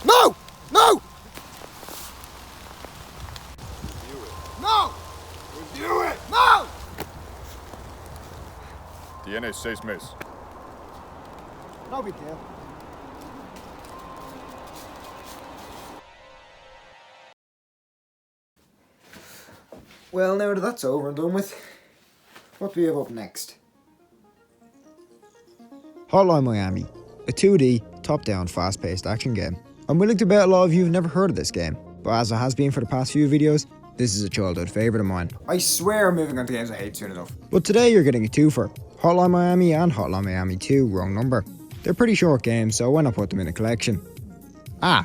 No! No! Review it. No! Review it! No! Tienes 6 meses. No big deal. Well, now that that's over and done with, what do we have up next? Hotline Miami, a 2D, top-down, fast-paced action game. I'm willing to bet a lot of you have never heard of this game, but as it has been for the past few videos, this is a childhood favourite of mine. I swear I'm moving on to games I hate soon enough. But today you're getting a twofer, Hotline Miami and Hotline Miami 2, wrong number. They're pretty short games, so why not put them in a collection? Now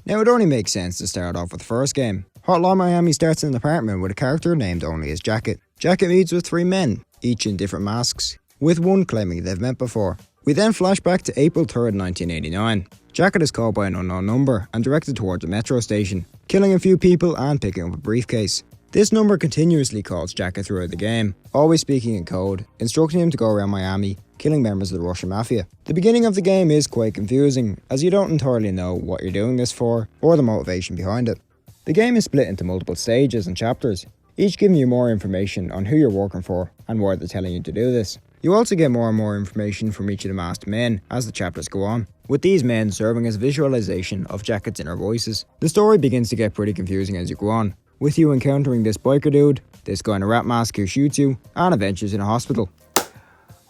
it only makes sense to start off with the first game. Hotline Miami starts in an apartment with a character named only as Jacket. Jacket meets with 3 men, each in different masks, with one claiming they've met before. We then flash back to April 3rd, 1989. Jacket is called by an unknown number and directed towards a metro station, killing a few people and picking up a briefcase. This number continuously calls Jacket throughout the game, always speaking in code, instructing him to go around Miami, killing members of the Russian Mafia. The beginning of the game is quite confusing, as you don't entirely know what you're doing this for, or the motivation behind it. The game is split into multiple stages and chapters, each giving you more information on who you're working for and why they're telling you to do this. You also get more and more information from each of the masked men as the chapters go on, with these men serving as visualization of Jacket's inner voices. The story begins to get pretty confusing as you go on, with you encountering this biker dude, this guy in a rat mask who shoots you, and adventures in a hospital.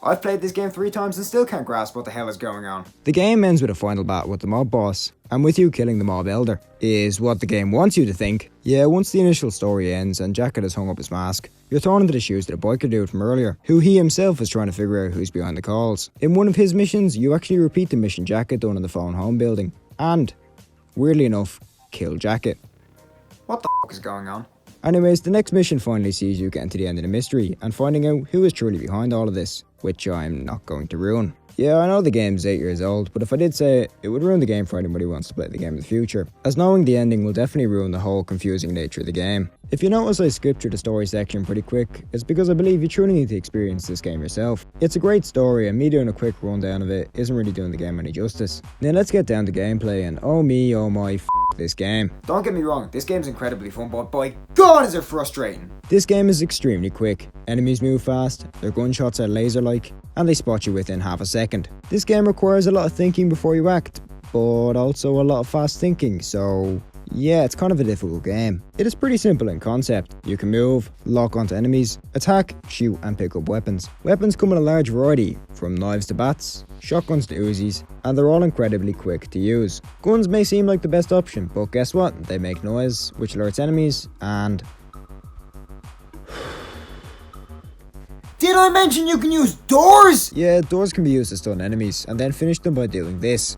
I've played this game 3 times and still can't grasp what the hell is going on. The game ends with a final battle with the mob boss, and with you killing the mob elder, is what the game wants you to think. Yeah, once the initial story ends and Jacket has hung up his mask, you're thrown into the shoes of the biker dude from earlier, who he himself is trying to figure out who's behind the calls. In one of his missions, you actually repeat the mission Jacket done in the phone home building, and, weirdly enough, kill Jacket. What the f*** is going on? Anyways, the next mission finally sees you getting to the end of the mystery and finding out who is truly behind all of this, which I'm not going to ruin. Yeah, I know the game's 8 years old, but if I did say it, it would ruin the game for anybody who wants to play the game in the future, as knowing the ending will definitely ruin the whole confusing nature of the game. If you notice I skipped through the story section pretty quick, it's because I believe you truly need to experience this game yourself. It's a great story, and me doing a quick rundown of it isn't really doing the game any justice. Now let's get down to gameplay, and oh me, oh my, this game. Don't get me wrong, this game's incredibly fun, but by God is it frustrating. This game is extremely quick. Enemies move fast, their gunshots are laser-like, and they spot you within half a second. This game requires a lot of thinking before you act, but also a lot of fast thinking, so yeah, it's kind of a difficult game. It is pretty simple in concept. You can move, lock onto enemies, attack, shoot and pick up weapons. Weapons come in a large variety, from knives to bats, shotguns to Uzis, and they're all incredibly quick to use. Guns may seem like the best option, but guess what? They make noise, which alerts enemies, and... Did I mention you can use doors? Yeah, doors can be used to stun enemies, and then finish them by doing this.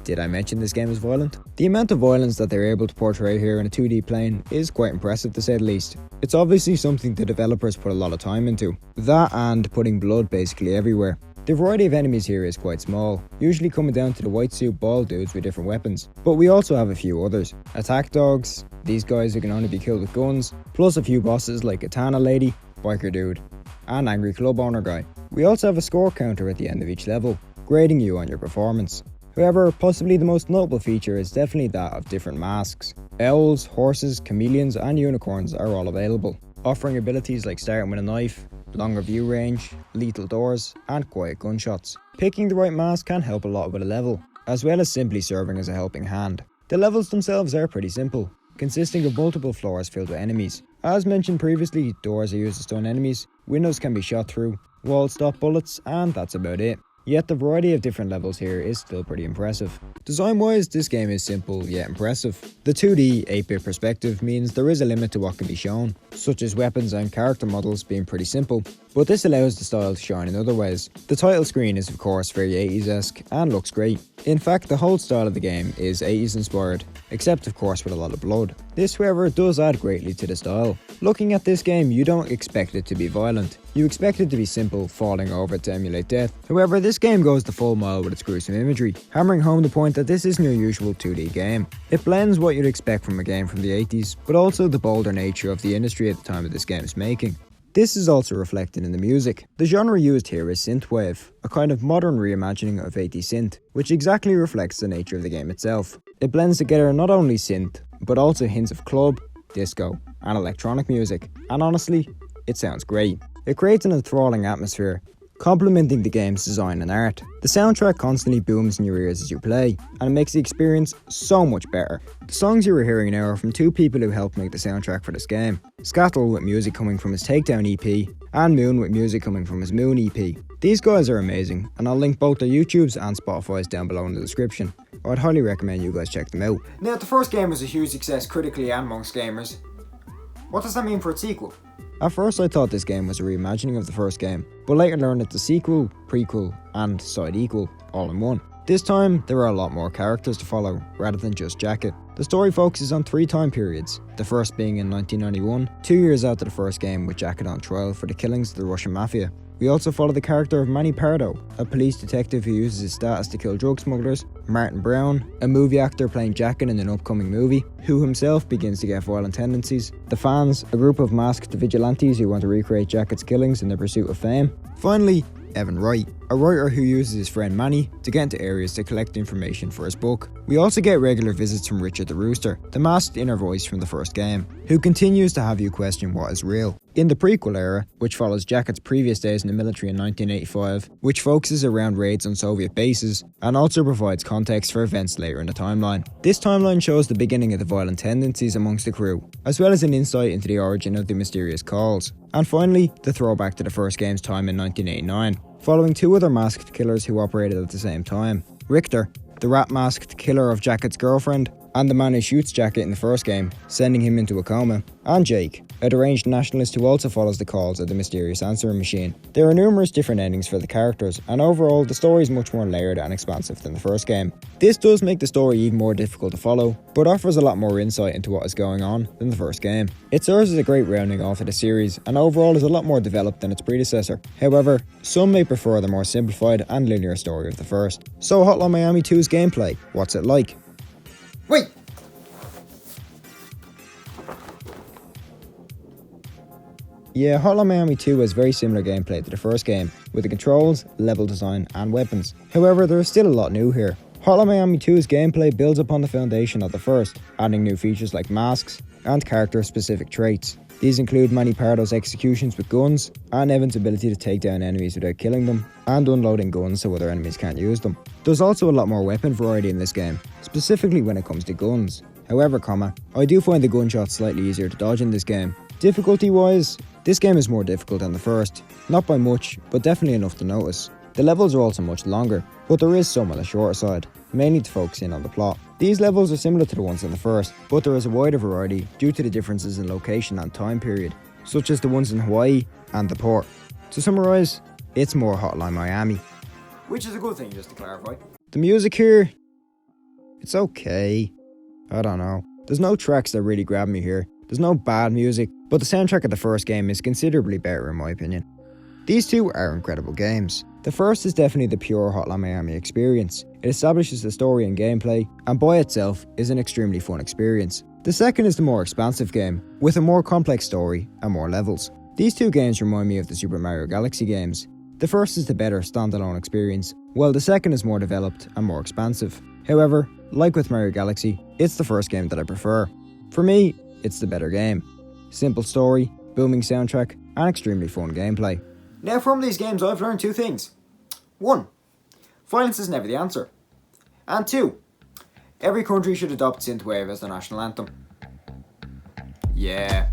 Did I mention this game is violent? The amount of violence that they're able to portray here in a 2D plane is quite impressive to say the least. It's obviously something the developers put a lot of time into. That and putting blood basically everywhere. The variety of enemies here is quite small, usually coming down to the white suit bald dudes with different weapons. But we also have a few others. Attack dogs, these guys who can only be killed with guns, plus a few bosses like Katana Lady, Biker Dude, and Angry Club Owner Guy. We also have a score counter at the end of each level, grading you on your performance. However, possibly the most notable feature is definitely that of different masks. Owls, horses, chameleons and unicorns are all available, offering abilities like starting with a knife, longer view range, lethal doors and quiet gunshots. Picking the right mask can help a lot with a level, as well as simply serving as a helping hand. The levels themselves are pretty simple, consisting of multiple floors filled with enemies. As mentioned previously, doors are used to stun enemies, windows can be shot through, walls stop bullets, and that's about it. Yet the variety of different levels here is still pretty impressive. Design wise, this game is simple yet impressive. The 2D 8-bit perspective means there is a limit to what can be shown, such as weapons and character models being pretty simple, but this allows the style to shine in other ways. The title screen is of course very 80s-esque and looks great. In fact, the whole style of the game is 80s inspired, except of course with a lot of blood. This however does add greatly to the style. Looking at this game, you don't expect it to be violent. You expect it to be simple, falling over to emulate death. However, this game goes the full mile with its gruesome imagery, hammering home the point that this isn't your usual 2D game. It blends what you'd expect from a game from the 80s, but also the bolder nature of the industry at the time of this game's making. This is also reflected in the music. The genre used here is synthwave, a kind of modern reimagining of 80s synth, which exactly reflects the nature of the game itself. It blends together not only synth, but also hints of club, disco, and electronic music, and honestly, it sounds great. It creates an enthralling atmosphere, complementing the game's design and art. The soundtrack constantly booms in your ears as you play, and it makes the experience so much better. The songs you are hearing now are from two people who helped make the soundtrack for this game. Scattle with music coming from his Takedown EP, and Moon with music coming from his Moon EP. These guys are amazing, and I'll link both their YouTubes and Spotify's down below in the description. I'd highly recommend you guys check them out. Now, the first game was a huge success critically and amongst gamers. What does that mean for its sequel? At first I thought this game was a reimagining of the first game, but later learned it's a sequel, prequel, and side equal, all in one. This time, there are a lot more characters to follow, rather than just Jacket. The story focuses on 3 time periods, the first being in 1991, 2 years after the first game with Jacket on trial for the killings of the Russian Mafia. We also follow the character of Manny Pardo, a police detective who uses his status to kill drug smugglers, Martin Brown, a movie actor playing Jacket in an upcoming movie, who himself begins to get violent tendencies, the fans, a group of masked vigilantes who want to recreate Jacket's killings in their pursuit of fame. Finally, Evan Wright, a writer who uses his friend Manny to get into areas to collect information for his book. We also get regular visits from Richard the Rooster, the masked inner voice from the first game, who continues to have you question what is real. In the prequel era, which follows Jacket's previous days in the military in 1985, which focuses around raids on Soviet bases, and also provides context for events later in the timeline. This timeline shows the beginning of the violent tendencies amongst the crew, as well as an insight into the origin of the mysterious calls. And finally, the throwback to the first game's time in 1989, following 2 other masked killers who operated at the same time. Richter, the rat masked killer of Jacket's girlfriend, and the man who shoots Jacket in the first game, sending him into a coma, and Jake, a deranged nationalist who also follows the calls of the mysterious answering machine. There are numerous different endings for the characters, and overall the story is much more layered and expansive than the first game. This does make the story even more difficult to follow, but offers a lot more insight into what is going on than the first game. It serves as a great rounding off of the series, and overall is a lot more developed than its predecessor. However, some may prefer the more simplified and linear story of the first. So Hotline Miami 2's gameplay, what's it like? Wait! Yeah, Hotline Miami 2 has very similar gameplay to the first game, with the controls, level design, and weapons. However, there is still a lot new here. Hotline Miami 2's gameplay builds upon the foundation of the first, adding new features like masks and character-specific traits. These include Manny Pardo's executions with guns, and Evan's ability to take down enemies without killing them, and unloading guns so other enemies can't use them. There's also a lot more weapon variety in this game, specifically when it comes to guns. However, I do find the gunshots slightly easier to dodge in this game. Difficulty-wise, this game is more difficult than the first, not by much, but definitely enough to notice. The levels are also much longer, but there is some on the shorter side, mainly to focus in on the plot. These levels are similar to the ones in the first, but there is a wider variety due to the differences in location and time period, such as the ones in Hawaii and the port. To summarise, it's more Hotline Miami. Which is a good thing, just to clarify. The music here, it's okay. I don't know. There's no tracks that really grab me here. There's no bad music, but the soundtrack of the first game is considerably better in my opinion. These two are incredible games. The first is definitely the pure Hotline Miami experience. It establishes the story and gameplay, and by itself is an extremely fun experience. The second is the more expansive game, with a more complex story and more levels. These two games remind me of the Super Mario Galaxy games. The first is the better standalone experience, while the second is more developed and more expansive. However, like with Mario Galaxy, it's the first game that I prefer. For me, it's the better game. Simple story, booming soundtrack, and extremely fun gameplay. Now from these games I've learned 2 things. 1. Violence is never the answer. And 2. Every country should adopt synthwave as their national anthem. Yeah.